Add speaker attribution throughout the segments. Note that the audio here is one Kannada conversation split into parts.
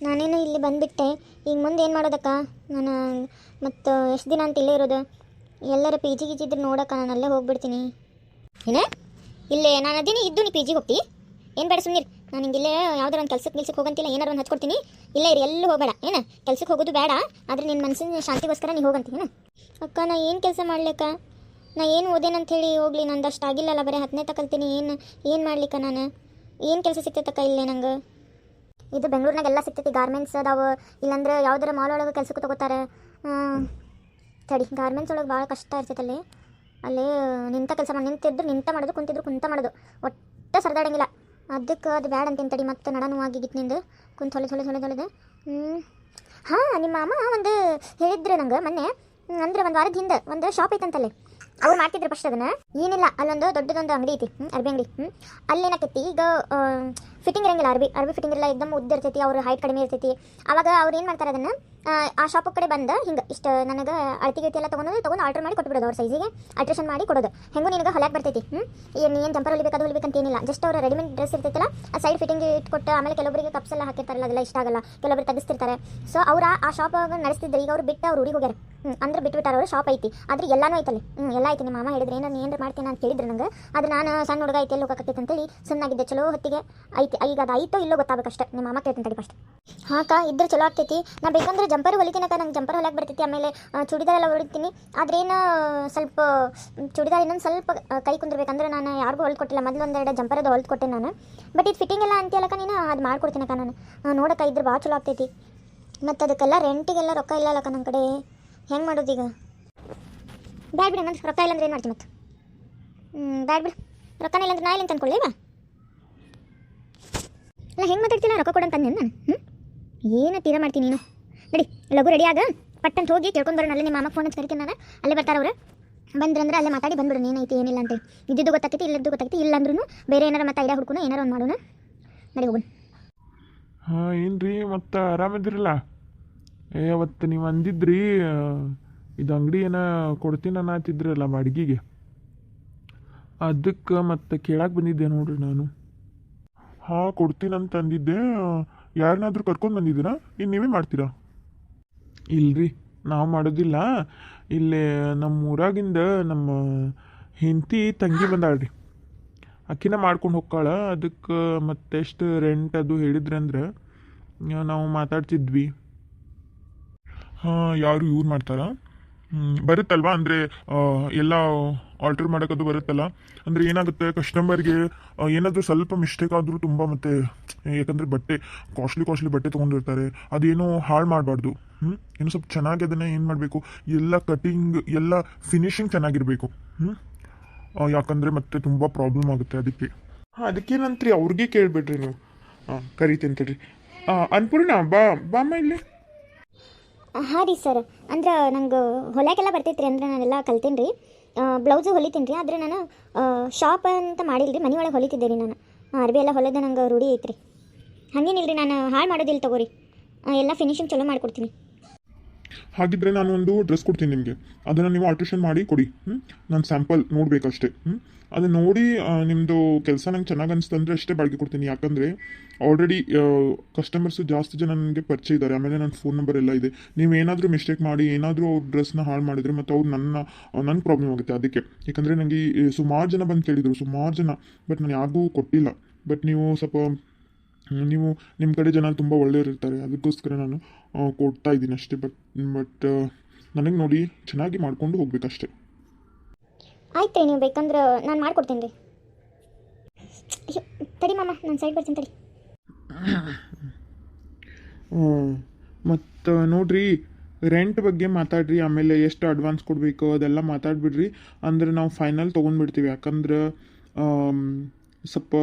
Speaker 1: ನಾನೇನು ಇಲ್ಲಿ ಬಂದುಬಿಟ್ಟೆ. ಈಗ ಮುಂದೆ ಏನು ಮಾಡೋದಕ್ಕ? ನಾನು ಮತ್ತು ಎಷ್ಟು ದಿನ ಅಂತ ಇಲ್ಲೇ ಇರೋದು? ಎಲ್ಲರ ಪಿ ಜಿ ಗಿಜಿದ್ರೆ ನೋಡಕ್ಕ ನಾನು ಅಲ್ಲೇ ಹೋಗ್ಬಿಡ್ತೀನಿ. ಏನೇ ಇಲ್ಲೇ ನಾನು ಅದೇನೇ ಇದ್ದು ನೀ ಪಿ ಜಿಗೆ ಹೋಗ್ತಿ? ಏನು ಬೇಡ ಸುಮ್ಮನೆ. ನಾನು ಹಿಂಗೆ ಇಲ್ಲೇ ಯಾವ್ದಾರು ಒಂದು ಕೆಲ್ಸಕ್ಕೆ ಹೋಗಂತಿಲ್ಲ, ಏನಾರು ಒಂದು ಹಚ್ಕೊಡ್ತೀನಿ. ಇಲ್ಲೇ ಇರಿ, ಎಲ್ಲೂ ಹೋಗಬೇಡ. ಏನು ಕೆಲ್ಸಕ್ಕೆ ಹೋಗೋದು ಬೇಡ, ಆದರೆ ನಿನ್ನ ಮನಸ್ಸಿನ ಶಾಂತಿಗೋಸ್ಕರ ನೀ ಹೋಗಂತೀನಿ. ಅಕ್ಕ ನಾ ಏನು ಕೆಲಸ ಮಾಡ್ಲಿಕ್ಕ? ನಾ ಏನು ಓದೇನಂತ ಹೇಳಿ ಹೋಗ್ಲಿ, ನಂದು ಅಷ್ಟು ಆಗಿಲ್ಲಲ್ಲ, ಬರೀ 10ನೇ ತಕಲ್ತೀನಿ. ಏನು ಮಾಡ್ಲಿಕ್ಕ ನಾನು? ಏನು ಕೆಲಸ ಸಿಗ್ತೈತಕ್ಕ ಇಲ್ಲೇ ನಂಗೆ? ಇದು ಬೆಂಗಳೂರಿನಾಗ ಎಲ್ಲ ಸಿಗ್ತೈತಿ, ಗಾರ್ಮೆಂಟ್ಸ್ ಅದಾವೆ. ಇಲ್ಲಾಂದ್ರೆ ಯಾವ್ದಾರ ಮಾಲ್ ಒಳಗೆ ಕೆಲ್ಸಕ್ಕೆ ತಗೋತಾರೆ. ತಡಿ, ಗಾರ್ಮೆಂಟ್ಸ್ ಒಳಗೆ ಭಾಳ ಕಷ್ಟ ಇರ್ತೈತಲ್ಲಿ. ಅಲ್ಲಿ ನಿಂತ ಕೆಲಸ ಮಾಡಿ, ನಿಂತಿದ್ರು ನಿಂತ ಮಾಡೋದು, ಕುಂತಿದ್ರು ಕುಂತ ಮಾಡೋದು, ಒಟ್ಟು ಸರದಾಡಂಗಿಲ್ಲ. ಅದಕ್ಕೆ ಅದು ಬ್ಯಾಡ ಅಂತೀನಿ. ತಡಿ, ಮತ್ತೆ ನಡನು ಆಗಿತ್ತು ನಿಂದು ಕುಂತು ಹೊಲಿದೆ. ಹಾಂ, ನಿಮ್ಮ ಅಮ್ಮ ಒಂದು ಹೇಳಿದ್ರೆ ನಂಗೆ ಮೊನ್ನೆ, ಅಂದ್ರೆ ಒಂದು ವಾರದ ಹಿಂದೆ ಒಂದು ಶಾಪ್ ಐತಂತಲ್ಲಿ. ಅವ್ರು ಮಾಡ್ತಿದ್ರು ಫಸ್ಟ್ ಅದನ್ನು. ಏನಿಲ್ಲ, ಅಲ್ಲೊಂದು ದೊಡ್ಡದೊಂದು ಅಂಗಡಿ ಐತಿ, ಅರ್ಬಿ ಅಂಗಡಿ. ಅಲ್ಲೇನಾಕೈತಿ ಈಗ ಫಿಟ್ಟಿಂಗ್ ಇರಂಗಿಲ್ಲ, ಅರ್ಬಿ ಫಿಟ್ಟಿಂಗ್ ಇರಲ್ಲ, ಎಕ್ದಮ್ ಉದ್ದ ಇರ್ತೈತಿ, ಅವ್ರ ಹೈಟ್ ಕಡಿಮೆ ಇರ್ತೈತಿ. ಅವಾಗ ಅವ್ರು ಏನು ಮಾಡ್ತಾರೆ, ಅದನ್ನು ಆ ಶಾಪ್ ಕಡೆ ಬಂದು ಹಿಂಗೆ ಇಷ್ಟು ನನಗೆ ಅಳತಿ ಗಿಳತಿ ಎಲ್ಲ ತೊಗೊಂಡು ಆರ್ಡರ್ ಮಾಡಿ ಕೊಟ್ಬಿಡೋದು. ಅವ್ರ ಸೈಜಿಗೆ ಅಲ್ಟ್ರೇಷನ್ ಮಾಡಿ ಕೊಡೋದು. ಹೆಂಗೂ ನಿನಗೆ ಹೊಲಕ್ಕೆ ಬರ್ತೈತಿ. ಏನು ಜಂಪರ್ ಹೊಲಿಬೇಕು, ಅದು ಹೊಲಿಬೇಕಂತ ಏನಿಲ್ಲ. ಜಸ್ಟ್ ಅವ್ರ ರೆಡಿಮೇಡ್ ಡ್ರೆಸ್ ಇರ್ತೈತಲ್ಲ, ಆ ಸೈಡ್ ಫಿಟ್ಟಿಂಗ್ ಇಟ್ಕೊಟ್ಟು, ಆಮೇಲೆ ಕೆಲವೊಬ್ಬರಿಗೆ ಕಪ್ಸ್ ಎಲ್ಲ ಹಾಕಿರ್ತಾರಲ್ಲ, ಅದೆಲ್ಲ ಇಷ್ಟ ಆಗಲ್ಲ, ಕೆಲವೊಬ್ರು ತೆಗಿಸ್ತಿರ್ತಾರೆ. ಸೊ ಅವ್ರು ಆ ಶಾಪ್ ನಡೆಸ್ತಿದ್ರು. ಈಗ ಅವ್ರು ಬಿಟ್ಟು ಅವ್ರು ಊರಿಗೆ ಹೋಗ್ಯಾರ. ಅಂದ್ರೆ ಬಿಟ್ಬಿಟ್ಟಾರ. ಅವರು ಶಾಪ್ ಐತಿ, ಆದ್ರೆ ಎಲ್ಲನೂ ಐತಲ್ಲಿ. ಎಲ್ಲ ಐತಿ. ನಿಮ್ಮ ಮಾಮ ಹೇಳಿದ್ರೆ ಏನಾರು ಮಾಡ್ತೀನಿ ಅಂತ ಕೇಳಿದ್ರು ನಂಗೆ. ಅದು ನಾನು ಸಣ್ಣ ಹುಡುಗ ಐತಿ, ಎಲ್ಲಿ ಹೋಗಕತ್ತೈತೆ ಅಂತೇಳಿ ಸುಮ್ಮನಾಗಿದ್ದೆ. ಚಲೋ ಹೊತ್ತಿಗೆ ಐತಿ. ಈಗ ಅದು ಐತೋ ಇಲ್ಲೋ ಗೊತ್ತಾಗಬೇಕಷ್ಟೇ. ನಿಮ್ಮ ಮಾಮ ಕೇಳ್ತೀನಿ ತಡಿ ಫಸ್ಟ್. ಹಾಂ ಇದ್ರೆ ಚಲೋ ಆಗ್ತೈತಿ. ನಾ ಬೇಕಂದ್ರೆ ಜಂಪರ್ ಹೊಲಿತೀನಕ್ಕ, ನಂಗೆ ಜಂಪರ್ ಹೊಲಕ್ಕೆ ಬರ್ತೈತಿ. ಆಮೇಲೆ ಚೂಡಿದಾರ್ ಎಲ್ಲ ಹೊಲಿತೀನಿ. ಆದ್ರೇನು ಸ್ವಲ್ಪ ಚೂಡಿದಾರ್ ಇನ್ನೊಂದು ಸ್ವಲ್ಪ ಕೈ ಕುಂದಿರ್ಬೇಕಂದ್ರೆ ನಾನು ಯಾರಿಗೂ ಹೊಲ್ಕೊಟ್ಟಿಲ್ಲ. ಮೊದಲು ಒಂದೆರಡು ಜಂಪರ್ ಅದು ಹೊಲ್ಕೊಟ್ಟೆ ನಾನು. ಬಟ್ ಇದು ಫಿಟ್ಟಿಂಗ್ ಎಲ್ಲ ಅಂತೀಯಲ್ಲಕ್ಕ ನೀನು, ಅದು ಮಾಡ್ಕೊಡ್ತೀನಕ್ಕ ನಾನು. ನೋಡಕ್ಕ ಇದ್ರೆ ಭಾಳ ಚಲೋ ಆಗ್ತೈತಿ. ಮತ್ತು ಅದಕ್ಕೆಲ್ಲ ರೆಂಟಿಗೆಲ್ಲ ರೊಕ್ಕ ಇಲ್ಲ ಅಲ್ಲಕ್ಕ ನನ್ನ ಕಡೆ. ಹೆಂಗೆ ಮಾಡೋದು ಈಗ? ಬ್ಯಾಡ್ ಬಿಡು, ನಂದು ರೊಕ್ಕ ಇಲ್ಲಂದ್ರೆ ಏನು ಮಾಡ್ತೀನಿ ಮತ್ತೆ? ಬ್ಯಾಡ್ ಬಿಡು, ರೊಕ್ಕನೇ ಇಲ್ಲಂದ್ರೆ ನಾ ಇಲ್ಲ ಅಂತ ಅನ್ಕೊಳ್ಳಿ. ಅಲ್ಲ ಹೆಂಗೆ ಮಾತಾಡ್ತಿಲ್ಲ, ರೊಕ್ಕ ಕೊಡಂತ ನಾನು. ಏನು ತೀರ ಮಾಡ್ತೀನಿ ನೀನು. ನಡಿ ಲಘು ರೆಡಿ ಆಗ, ಪಟ್ಟಂತ ಹೋಗಿ ಕೇಳ್ಕೊಂಡು ಬರೋಣ. ಅಲ್ಲೇ ನಿಮ್ಮ ಮಾಮ ಫೋನ್ ಹಚ್ಚಿ ಕರಿತೀನಿ ನಾನು. ಅಲ್ಲೇ ಬರ್ತಾರೆ ಅವರು. ಬಂದ್ರಂದ್ರೆ ಅಲ್ಲೇ ಮಾತಾಡಿ ಬಂದ್ಬಿಡು. ಏನೈತಿ ಏನಿಲ್ಲ ಅಂತೇಳಿ. ಇದ್ದಿದ್ದು ಗೊತ್ತಾಗ್ತೈತಿ, ಇಲ್ಲದ್ದು ಗೊತ್ತಾಗ್ತೈತಿ. ಇಲ್ಲಾಂದ್ರೂ ಬೇರೆ ಏನಾರು ಮತ್ತೆ ಐಡಿಯಾ ಹುಡ್ಕೊಂಡು ಏನಾರು ಒಂದು ಮಾಡೋಣ. ನಡಿ ಹೋಗೋಣ.
Speaker 2: ಹಾಂ, ಏನು ರೀ ಮತ್ತು ಆರಾಮಿದ್ರಲ್ಲ? ಅವತ್ತು ನೀವು ಅಂದಿದ್ರಿ ಇದು ಅಂಗಡಿ ಏನೋ ಕೊಡ್ತೀನಿ ಅನ್ನತ್ತಿದ್ರಲ್ಲ ಬಾಡಿಗೆಗೆ, ಅದಕ್ಕೆ ಮತ್ತೆ ಕೇಳಕ್ಕೆ ಬಂದಿದ್ದೆ ನೋಡ್ರಿ ನಾನು. ಹಾಂ, ಕೊಡ್ತೀನಂತ ಅಂದಿದ್ದೆ. ಯಾರನ್ನಾದ್ರೂ ಕರ್ಕೊಂಡು ಬಂದಿದ್ದೀರಾ? ಇನ್ನು ನೀವೇ ಮಾಡ್ತೀರಾ? ಇಲ್ರಿ, ನಾವು ಮಾಡೋದಿಲ್ಲ. ಇಲ್ಲೇ ನಮ್ಮ ಊರಾಗಿಂದ ನಮ್ಮ ಹೆಂಡತಿ ತಂಗಿ ಬಂದಾಳ್ರಿ, ಅಕ್ಕಿನ ಮಾಡ್ಕೊಂಡು ಹೋಗ್ಕಾಳ. ಅದಕ್ಕೆ ಮತ್ತೆಷ್ಟು ರೆಂಟ್ ಅದು ಹೇಳಿದ್ರಂದ್ರೆ ನಾವು ಮಾತಾಡ್ತಿದ್ವಿ. ಹಾಂ, ಯಾರು ಇವ್ರು ಮಾಡ್ತಾರಾ? ಬರುತ್ತಲ್ವಾ, ಅಂದರೆ ಎಲ್ಲ ಆಲ್ಟ್ರ್ ಮಾಡೋಕ್ಕದು ಬರುತ್ತಲ್ಲ. ಅಂದರೆ ಏನಾಗುತ್ತೆ, ಕಸ್ಟಮರ್ಗೆ ಏನಾದರೂ ಸ್ವಲ್ಪ ಮಿಸ್ಟೇಕ್ ಆದರೂ ತುಂಬ, ಮತ್ತು ಯಾಕಂದರೆ ಬಟ್ಟೆ ಕಾಸ್ಟ್ಲಿ ಬಟ್ಟೆ ತೊಗೊಂಡಿರ್ತಾರೆ, ಅದೇನೋ ಹಾಳು ಮಾಡಬಾರ್ದು. ಏನು ಸ್ವಲ್ಪ ಚೆನ್ನಾಗಿ ಅದನ್ನು ಏನು ಮಾಡಬೇಕು, ಎಲ್ಲ ಕಟಿಂಗ್ ಎಲ್ಲ ಫಿನಿಶಿಂಗ್ ಚೆನ್ನಾಗಿರಬೇಕು. ಯಾಕಂದರೆ ಮತ್ತೆ ತುಂಬ ಪ್ರಾಬ್ಲಮ್ ಆಗುತ್ತೆ. ಅದಕ್ಕೆ ಅದಕ್ಕೇನಂತ್ರಿ, ಅವ್ರಿಗೆ ಕೇಳಿಬಿಡ್ರಿ ನೀವು. ಕರಿತೀನಿ ತಡ್ರಿ. ಅನ್ಪೂರ್ಣ, ಬಾಮ್ಮ ಇಲ್ಲಿ.
Speaker 1: ಹಾಂ ರೀ ಸರ್, ಅಂದ್ರೆ ನಂಗೆ ಹೊಲಕ್ಕೆಲ್ಲ ಬರ್ತೈತೆ ರೀ. ಅಂದ್ರೆ ನಾನೆಲ್ಲ ಕಲ್ತೀನಿ ರೀ. ಬ್ಲೌಸು ಹೊಲಿತೀನಿ ರೀ. ಆದರೆ ನಾನು ಶಾಪ್ ಅಂತ ಮಾಡಿಲ್ಲ ರೀ, ಮನೆ ಒಳಗೆ ಹೊಲಿತಿದ್ದೆ ರೀ ನಾನು. ಅರ್ಬಿ ಎಲ್ಲ ಹೊಲಿದ ನಂಗೆ ರೂಢಿ ಐತ್ರಿ. ಹಾಗೇನಿಲ್ಲ ರೀ, ನಾನು ಹಾಳು ಮಾಡೋದಿಲ್ಲ ತಗೋರಿ. ಎಲ್ಲ ಫಿನಿಶಿಂಗ್ ಚಲೋ ಮಾಡಿಕೊಡ್ತೀನಿ.
Speaker 2: ಹಾಗಿದ್ರೆ ನಾನು ಒಂದು ಡ್ರೆಸ್ ಕೊಡ್ತೀನಿ ನಿಮಗೆ, ಅದನ್ನು ನೀವು ಆಲ್ಟ್ರೇಷನ್ ಮಾಡಿ ಕೊಡಿ. ನಾನು ಸ್ಯಾಂಪಲ್ ನೋಡಬೇಕಷ್ಟೇ. ಅದನ್ನು ನೋಡಿ ನಿಮ್ಮದು ಕೆಲಸ ನಂಗೆ ಚೆನ್ನಾಗಿ ಅನಿಸ್ತಂದ್ರೆ ಅಷ್ಟೇ ಬಾಡಿಗೆ ಕೊಡ್ತೀನಿ. ಯಾಕಂದರೆ ಆಲ್ರೆಡಿ ಕಸ್ಟಮರ್ಸು ಜಾಸ್ತಿ ಜನ ನನಗೆ ಪರಿಚಯ ಇದ್ದಾರೆ. ಆಮೇಲೆ ನನ್ನ ಫೋನ್ ನಂಬರ್ ಎಲ್ಲ ಇದೆ. ನೀವು ಏನಾದರೂ ಮಿಸ್ಟೇಕ್ ಮಾಡಿ ಏನಾದರೂ ಅವ್ರ ಡ್ರೆಸ್ನ ಹಾಳು ಮಾಡಿದರೆ ಮತ್ತು ಅವ್ರು ನನ್ನ ಪ್ರಾಬ್ಲಮ್ ಆಗುತ್ತೆ. ಅದಕ್ಕೆ ಯಾಕಂದರೆ ನನಗೆ ಸುಮಾರು ಜನ ಬಂದು ಕೇಳಿದರು, ಸುಮಾರು ಜನ. ಬಟ್ ನಾನು ಯಾರಿಗೂ ಕೊಟ್ಟಿಲ್ಲ. ಬಟ್ ನೀವು ಸ್ವಲ್ಪ ನಿಮ್ಮ ಕಡೆ ಜನ ತುಂಬ ಒಳ್ಳೆಯವ್ರಿರ್ತಾರೆ, ಅದಕ್ಕೋಸ್ಕರ ನಾನು ಕೊಡ್ತಾ ಇದ್ದೀನಿ ಅಷ್ಟೇ. ಬಟ್ ನನಗೆ ನೋಡಿ ಚೆನ್ನಾಗಿ ಮಾಡಿಕೊಂಡು ಹೋಗ್ಬೇಕಷ್ಟೆ.
Speaker 1: ಆಯ್ತು ರೀ, ನೀವು ಬೇಕಂದ್ರೆ ನಾನು ಮಾಡಿಕೊಡ್ತೀನಿ ರೀ. ಅಯ್ಯೋ ತಡಿ ಮಾಮ, ನಾನು ಸೈಡ್ ಬರ್ತೀನಿ ತಡಿ.
Speaker 2: ಮತ್ತು ನೋಡಿರಿ, ರೆಂಟ್ ಬಗ್ಗೆ ಮಾತಾಡ್ರಿ. ಆಮೇಲೆ ಎಷ್ಟು ಅಡ್ವಾನ್ಸ್ ಕೊಡಬೇಕು ಅದೆಲ್ಲ ಮಾತಾಡ್ಬಿಡ್ರಿ. ಅಂದರೆ ನಾವು ಫೈನಲ್ ತೊಗೊಂಡ್ಬಿಡ್ತೀವಿ. ಯಾಕಂದ್ರೆ ಸ್ವಲ್ಪ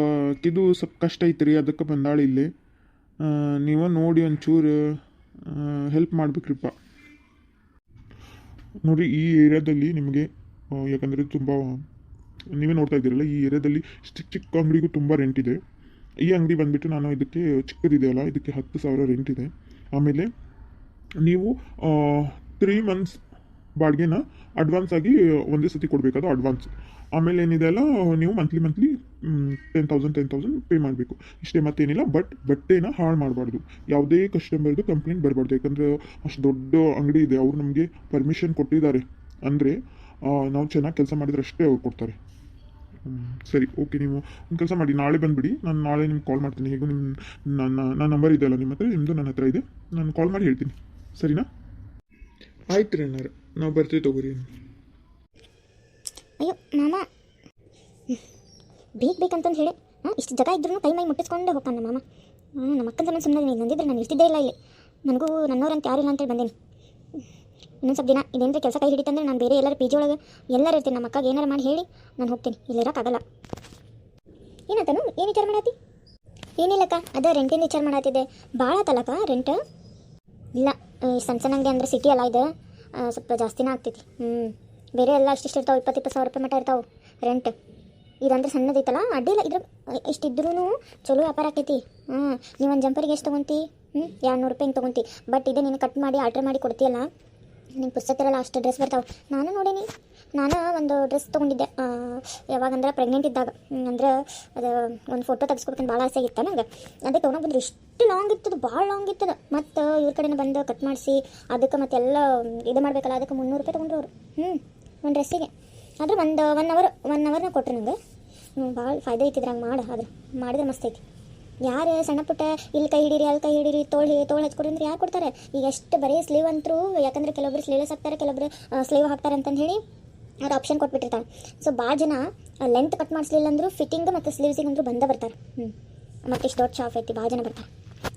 Speaker 2: ಸ್ವಲ್ಪ ಕಷ್ಟ ಐತ್ರಿ, ಅದಕ್ಕೆ ಬಂದಾಳೆ ಇಲ್ಲಿ. ನೀವು ನೋಡಿ ಒಂಚೂರು ಹೆಲ್ಪ್ ಮಾಡ್ಬೇಕ್ರಿಪ್ಪ. ನೋಡಿರಿ, ಈ ಏರಿಯಾದಲ್ಲಿ ನಿಮಗೆ ಯಾಕಂದರೆ ತುಂಬ ನೀವೇ ನೋಡ್ತಾ ಇದ್ದೀರಲ್ಲ, ಈ ಏರಿಯಾದಲ್ಲಿ ಚಿಕ್ಕ ಅಂಗಡಿಗೂ ತುಂಬ ರೆಂಟ್ ಇದೆ. ಈ ಅಂಗಡಿ ಬಂದುಬಿಟ್ಟು ನಾನು ಇದಕ್ಕೆ ಚಿಕ್ಕದಿದೆಯಲ್ಲ, ಇದಕ್ಕೆ 10,000 ರೆಂಟ್ ಇದೆ. ಆಮೇಲೆ ನೀವು 3 months ಬಾಡಿಗೆನ ಅಡ್ವಾನ್ಸ್ ಆಗಿ ಒಂದೇ ಸತಿ ಕೊಡಬೇಕದು ಅಡ್ವಾನ್ಸ್. ಆಮೇಲೆ ಏನಿದೆ ಅಲ್ಲ ನೀವು ಮಂತ್ಲಿ 10,000 ಪೇ ಮಾಡಬೇಕು ಇಷ್ಟೇ, ಮತ್ತೇನಿಲ್ಲ. ಬಟ್ಟೆನ ಹಾಳು ಮಾಡಬಾರ್ದು, ಯಾವುದೇ ಕಸ್ಟಮರ್ದು ಕಂಪ್ಲೇಂಟ್ ಬರಬಾರ್ದು. ಯಾಕಂದರೆ ಅಷ್ಟು ದೊಡ್ಡ ಅಂಗಡಿ ಇದೆ, ಅವ್ರು ನಮಗೆ ಪರ್ಮಿಷನ್ ಕೊಟ್ಟಿದ್ದಾರೆ. ಅಂದರೆ ನಾವು ಚೆನ್ನಾಗಿ ಕೆಲಸ ಮಾಡಿದ್ರೆ ಅಷ್ಟೇ ಅವ್ರು ಕೊಡ್ತಾರೆ. ಸರಿ, ಓಕೆ. ನೀವು ಒಂದು ಕೆಲಸ ಮಾಡಿ, ನಾಳೆ ಬಂದುಬಿಡಿ. ನಾನು ನಾಳೆ ನಿಮ್ಗೆ ಕಾಲ್ ಮಾಡ್ತೀನಿ. ಹೇಗೂ ನನ್ನ ನಂಬರ್ ಇದೆ ಅಲ್ಲ ನಿಮ್ಮ ಹತ್ರ, ನಿಮ್ಮದು ನನ್ನ ಹತ್ರ ಇದೆ. ನಾನು ಕಾಲ್ ಮಾಡಿ ಹೇಳ್ತೀನಿ, ಸರಿನಾ? ಆಯ್ತು ರೀ ಅಣ್ಣಾರ, ನಾವು ಬರ್ತೀವಿ ತಗೋರಿ.
Speaker 1: ಅಯ್ಯೋ ಮಾಮ, ಬೇಕಂತಂದು ಹೇಳಿ ಇಷ್ಟು ಜಗ ಇದ್ರೂ ಕೈ ಮೈ ಮುಟ್ಟಿಸ್ಕೊಂಡು ಹೋಗ್ತಾನೆ ಮಾಮ. ನಮ್ಮ ಅಕ್ಕನ ಸಂಬಂಧ ಸುಮ್ಮನೆ ನಂದಿದ್ರೆ ನಾನು ಇರ್ತಿದ್ದೇ ಇಲ್ಲ ಇಲ್ಲಿ. ನನಗೂ ನನ್ನವ್ರಂತ ಯಾರಿಲ್ಲ ಅಂತೇಳಿ ಬಂದೇನಿ. ಇನ್ನೊಂದು ಸ್ವಲ್ಪ ದಿನ ಇದೇನಂದ್ರೆ ಕೆಲಸ ಕೈ ಹಿಡಿತಂದ್ರೆ ನಾನು ಬೇರೆ ಎಲ್ಲರೂ ಪಿ ಜಿ ಒಳಗೆ ಎಲ್ಲರೂ ಇರ್ತೀನಿ. ನಮ್ಮ ಅಕ್ಕಗೆ ಏನಾರು ಮಾಡಿ ಹೇಳಿ ನಾನು ಹೋಗ್ತೀನಿ, ಇಲ್ಲಿ ಇರೋಕ್ಕಾಗಲ್ಲ. ಏನಾತನು, ಏನು ವಿಚಾರ ಮಾಡತ್ತಿ? ಏನಿಲ್ಲಕ್ಕ, ಅದ ರೆಂಟಿನ ವಿಚಾರ ಮಾಡತ್ತಿದ್ದೆ. ಭಾಳ ಆತಲ್ಲಕ್ಕ ರೆಂಟ್? ಇಲ್ಲ, ಸಣ್ಣ ಅಂಗಡಿ ಅಂದರೆ ಸಿಟಿ ಅಲ್ಲ ಇದು, ಸ್ವಲ್ಪ ಜಾಸ್ತಿನೇ ಆಗ್ತೈತಿ. ಬೇರೆ ಎಲ್ಲ ಅಷ್ಟಿಷ್ಟು ಇರ್ತಾವೆ, 20,000 ರೂಪಾಯಿ ಮಟ್ಟ ಇರ್ತಾವೆ ರೆಂಟ್. ಇದಂದ್ರೆ ಸಣ್ಣದೈತಲ್ಲ, ಅಡ್ಡಿಲ್ಲ. ಇದ್ರ ಇಷ್ಟಿದ್ರೂ ಚಲೋ ವ್ಯಾಪಾರ ಆಕೈತಿ. ನೀವು ಒಂದು ಜಂಪರಿಗೆ ಎಷ್ಟು ತೊಗೊಂತಿ? 200 ರೂಪಾಯಿ ಹಿಂಗೆ ತೊಗೊಂತಿ. ಬಟ್ ಇದೇ ನೀನು ಕಟ್ ಮಾಡಿ ಆರ್ಡ್ರ್ ಮಾಡಿ ಕೊಡ್ತೀಯಲ್ಲ, ನಿನ್ನ ಪುಸ್ತಕದಲ್ಲ ಅಷ್ಟು ಡ್ರೆಸ್ ಬರ್ತಾವೆ. ನಾನು ನೋಡೀನಿ. ನಾನು ಒಂದು ಡ್ರೆಸ್ ತೊಗೊಂಡಿದ್ದೆ ಯಾವಾಗಂದ್ರೆ ಪ್ರೆಗ್ನೆಂಟ್ ಇದ್ದಾಗ. ಅಂದ್ರೆ ಅದು ಒಂದು ಫೋಟೋ ತೆಗೆಸ್ಕೊಬೇಕಂತ ಭಾಳ ಆಸೆ ಆಗಿತ್ತು ನಂಗೆ. ಅದೇ ತೊಗೊಂಡು ಬಂದ್ರೆ ಇಷ್ಟು ಲಾಂಗ್ ಇರ್ತದೆ, ಭಾಳ ಲಾಂಗ್ ಇರ್ತದೆ. ಮತ್ತು ಇವ್ರ ಕಡೆನೇ ಬಂದು ಕಟ್ ಮಾಡಿಸಿ ಅದಕ್ಕೆ ಮತ್ತೆಲ್ಲ ಇದು ಮಾಡಬೇಕಲ್ಲ, ಅದಕ್ಕೆ 300 ರೂಪಾಯಿ ತೊಗೊಂಡ್ರು ಅವರು. ಒಂದು ಡ್ರೆಸ್ಸಿಗೆ ಆದ್ರೆ ಒನ್ ಅವರ್ನ ಕೊಟ್ಟರು ನನಗೆ. ಭಾಳ ಫಾಯ್ದೆ ಐತಿದ್ರೆ ಹಂಗೆ ಆದ್ರೆ ಮಾಡಿದ್ರೆ ಮಸ್ತ್ ಐತಿ. ಯಾರು ಸಣ್ಣ ಪುಟ್ಟ ಇಲ್ಲಿ ಕೈ ಹಿಡೀರಿ ಅಲ್ಲಿ ಕೈ ಹಿಡೀರಿ ತೋಳು ಹಚ್ಕೊಡಿ ಅಂದ್ರೆ ಯಾರು ಕೊಡ್ತಾರೆ? ಈಗ ಎಷ್ಟು ಬರೀ ಸ್ಲೀವ್ ಅಂತರೂ, ಯಾಕಂದರೆ ಕೆಲವೊಬ್ರು ಸ್ಲೀವ್ಲೆಸ್ ಹಾಕ್ತಾರೆ, ಕೆಲವೊಬ್ರು ಸ್ಲೀವ್ ಹಾಕ್ತಾರೆ ಅಂತಂದು ಹೇಳಿ ಅವ್ರು ಆಪ್ಷನ್ ಕೊಟ್ಬಿಟ್ಟಿರ್ತಾರೆ. ಸೊ ಭಾಳ ಜನ ಲೆಂತ್ ಕಟ್ ಮಾಡಿಸ್ಲಿಲ್ಲ ಅಂದರೂ ಫಿಟ್ಟಿಂಗ್ ಮತ್ತು ಸ್ಲೀವ್ಸಿಗೆ ಅಂದರೂ ಬಂದೇ ಬರ್ತಾರೆ. ಮತ್ತು ಇಷ್ಟು ದೊಡ್ಡ ಶಾಪ್ ಐತಿ, ಭಾಳ ಜನ ಬರ್ತಾರೆ.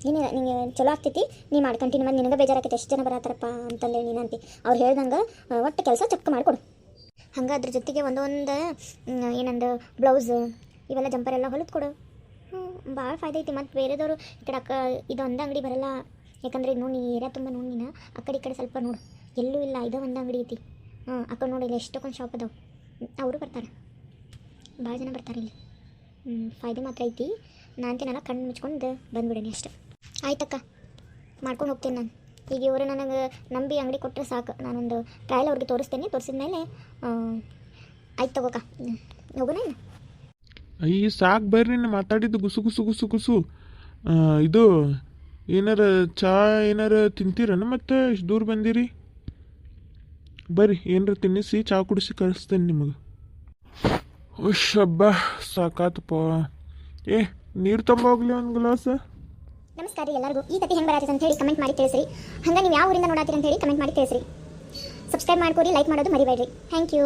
Speaker 1: ಏನಿಲ್ಲ, ನಿಂಗೆ ಚಲೋ ಆಗ್ತೈತಿ, ನೀ ಮಾಡ್ಕೊಂತೀನಿ. ಮತ್ತು ನಿನಗೆ ಬೇಜಾರಾಕೈತಿ ಎಷ್ಟು ಜನ ಬರತ್ತಾರಪ್ಪ ಅಂತಂದೇಳಿ ನೀನಂತಿ. ಅವ್ರು ಹೇಳ್ದಂಗೆ ಒಟ್ಟು ಕೆಲಸ ಚಕ್ ಮಾಡಿಕೊಡು. ಹಂಗೆ ಅದ್ರ ಜೊತೆಗೆ ಒಂದೊಂದು ಏನಂದು ಬ್ಲೌಸ್ ಇವೆಲ್ಲ ಜಂಪರೆಲ್ಲ ಹೊಲಿದು ಕೊಡು. ಭಾಳ ಫಾಯ್ದೆ ಐತಿ. ಮತ್ತು ಬೇರೆದವರು ಈ ಕಡೆ ಇದು ಒಂದು ಅಂಗಡಿ ಬರಲ್ಲ. ಯಾಕಂದರೆ ಈಗ ನೋಡಿ, ಏರಿಯಾ ತುಂಬ ನೋಡಿ ನೀನು ಆ ಕಡೆ ಸ್ವಲ್ಪ ನೋಡು, ಎಲ್ಲೂ ಇಲ್ಲ, ಇದು ಒಂದು ಅಂಗಡಿ ಐತಿ. ಆ ಕಡೆ ನೋಡಿ, ಇಲ್ಲಿ ಎಷ್ಟೊಂದು ಶಾಪ್ ಅದಾವೆ. ಅವರು ಬರ್ತಾರೆ, ಭಾಳ ಜನ ಬರ್ತಾರೆ ಇಲ್ಲಿ. ಫಾಯ್ದೆ ಮಾತ್ರ ಐತಿ. ನಾನು ಅಂತೀನಲ್ಲ, ಕಣ್ಣು ಮುಚ್ಕೊಂಡು ಬಂದುಬಿಡೇನಿ ಅಷ್ಟೆ. ಆಯ್ತಕ್ಕ, ಮಾಡ್ಕೊಂಡು ಹೋಗ್ತೀನಿ ನಾನು. ಈಗ ಇವರು ನನಗೆ ನಂಬಿ ಅಂಗಡಿ ಕೊಟ್ಟರೆ ಸಾಕು. ನಾನೊಂದು ಟ್ರಯಲ್ ಅವ್ರಿಗೆ ತೋರಿಸ್ತೇನೆ. ತೋರಿಸಿದ್ಮೇಲೆ ಆಯ್ತು ತಗೋಕ, ಹೋಗೋಣ.
Speaker 2: ಅಯ್ಯ ಸಾಕು ಬರ್ರಿ, ಮಾತಾಡಿದ್ದು ಗುಸು. ಇದು ಏನಾರ ಚಾ ಏನಾರ ತಿಂತೀರನ? ಮತ್ತೆ ಇಷ್ಟು ದೂರ ಬಂದಿರಿ, ಬರ್ರಿ ಏನಾರ ತಿನ್ನಿಸಿ ಚಾ ಕುಡಿಸಿ ಕಳಿಸ್ತೇನೆ ನಿಮಗೆ. ಹಬ್ಬ ಸಾಕಾತಪ್ಪ. ನೀರು ತೊಂಬೋಗ್ಲಿ ಒಂದು ಗ್ಲಾಸ್.
Speaker 1: ನಮಸ್ಕಾರ ರೀ ಎಲ್ಲರಿಗೂ. ಈ ಕತೆ ಹೆಂಗೆ ಬರತ್ತೆ ಅಂತ ಹೇಳಿ ಕಮೆಂಟ್ ಮಾಡಿ ತಿಳಿಸ್ರಿ. ಹಂಗೆ ನೀವು ಯಾವ ಊರಿಂದ ನೋಡತ್ತೀರಿ ಅಂತ ಹೇಳಿ ಕಮೆಂಟ್ ಮಾಡಿ ತಿಳಿಸ್ರಿ. ಸಬ್ಸ್ಕ್ರೈಬ್ ಮಾಡ್ಕೊರಿ, ಲೈಕ್ ಮಾಡೋದು ಮರಿಬೇಡ್ರಿ. Thank you.